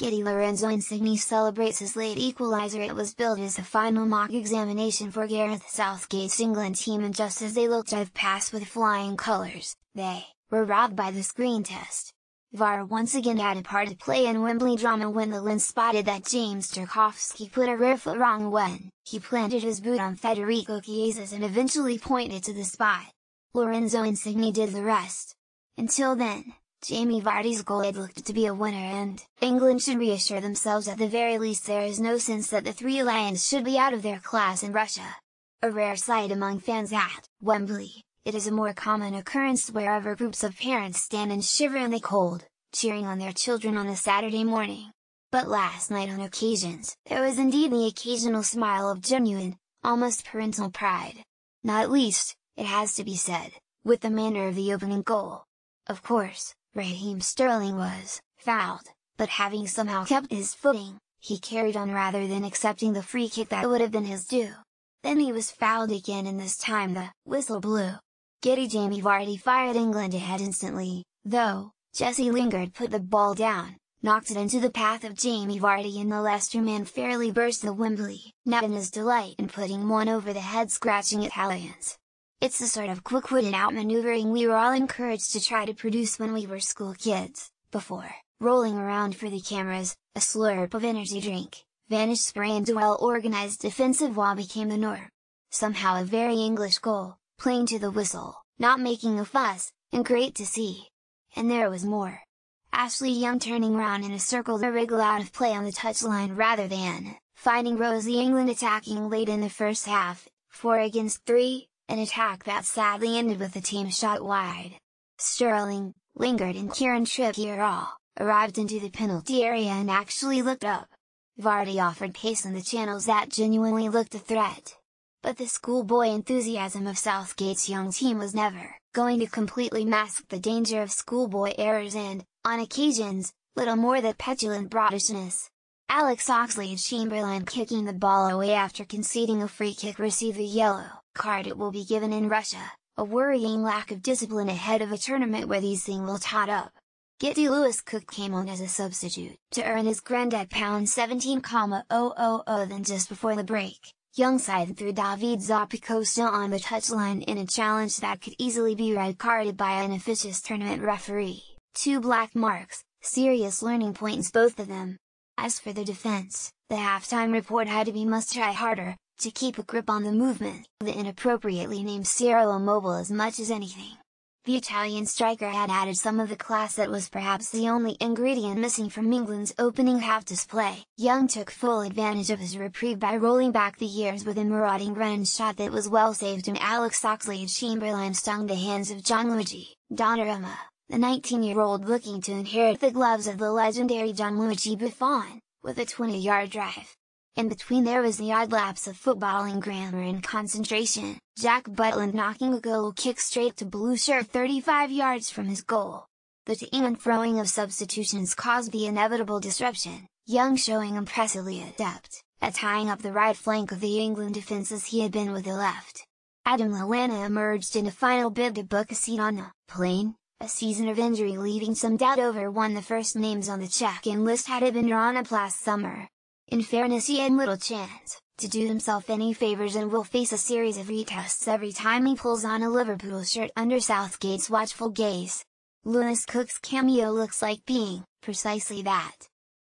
Getty. Lorenzo Insigne celebrates his late equaliser. It was billed as a final mock examination for Gareth Southgate's England team, and just as they looked to have passed with flying colours, they were robbed by the screen test. VAR once again had a part to play in Wembley drama when the lens spotted that James Tarkowski put a rear foot wrong when he planted his boot on Federico Chiesa's and eventually pointed to the spot. Lorenzo Insigne did the rest. Until then, Jamie Vardy's goal had looked to be a winner, and England should reassure themselves at the very least there is no sense that the Three Lions should be out of their class in Russia. A rare sight among fans at Wembley, it is a more common occurrence wherever groups of parents stand and shiver in the cold, cheering on their children on a Saturday morning. But last night on occasions, there was indeed the occasional smile of genuine, almost parental pride. Not least, it has to be said, with the manner of the opening goal. Of course, Raheem Sterling was fouled, but having somehow kept his footing, he carried on rather than accepting the free kick that would have been his due. Then he was fouled again, and this time the whistle blew. Getty. Jamie Vardy fired England ahead instantly, though Jesse Lingard put the ball down, knocked it into the path of Jamie Vardy, and the Leicester man fairly burst the Wembley net in his delight in putting one over the head-scratching Italians. It's the sort of quick-witted outmaneuvering we were all encouraged to try to produce when we were school kids, before rolling around for the cameras, a slurp of energy drink, vanish spray, and a well-organized defensive wall became the norm. Somehow a very English goal, playing to the whistle, not making a fuss, and great to see. And there was more. Ashley Young turning round in a circle to wriggle out of play on the touchline rather than finding Rosie England attacking late in the first half, 4 against 3, an attack that sadly ended with the team shot wide. Sterling, Lingard, and Kieran Trippier all arrived into the penalty area and actually looked up. Vardy offered pace in the channels that genuinely looked a threat. But the schoolboy enthusiasm of Southgate's young team was never going to completely mask the danger of schoolboy errors and, on occasions, little more than petulant brutishness. Alex Oxlade-Chamberlain kicking the ball away after conceding a free kick received a yellow card. It will be given in Russia, a worrying lack of discipline ahead of a tournament where these things will tot up. Getty. Lewis Cook came on as a substitute to earn his grand at £17,000. Then just before the break, Young sided through David Zappacosta on the touchline in a challenge that could easily be red-carded by an officious tournament referee. 2 black marks, serious learning points both of them. As for the defense, the halftime report had to be must try harder to keep a grip on the movement, the inappropriately named Cyril Immobile, as much as anything. The Italian striker had added some of the class that was perhaps the only ingredient missing from England's opening half display. Young took full advantage of his reprieve by rolling back the years with a marauding run shot that was well saved, and Alex Oxlade-Chamberlain stung the hands of Gianluigi Donnarumma, the 19-year-old looking to inherit the gloves of the legendary Gianluigi Buffon, with a 20-yard drive. In between there was the odd lapse of footballing grammar and concentration, Jack Butland knocking a goal kick straight to blue shirt 35 yards from his goal. The to-ing and fro-ing of substitutions caused the inevitable disruption, Young showing impressively adept at tying up the right flank of the England defence as he had been with the left. Adam Lallana emerged in a final bid to book a seat on the plane, a season of injury leaving some doubt over one the first names on the check-in list had it been drawn up last summer. In fairness, he had little chance to do himself any favours and will face a series of retests every time he pulls on a Liverpool shirt under Southgate's watchful gaze. Lewis Cook's cameo looks like being precisely that.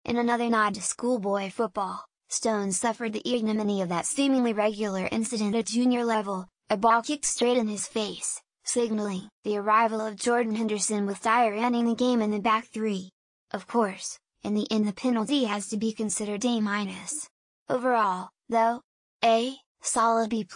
In another nod to schoolboy football, Stones suffered the ignominy of that seemingly regular incident at junior level, a ball kicked straight in his face, signalling the arrival of Jordan Henderson, with Dyer ending the game in the back three. Of course, in the end the penalty has to be considered A-. Overall, though, a solid B+.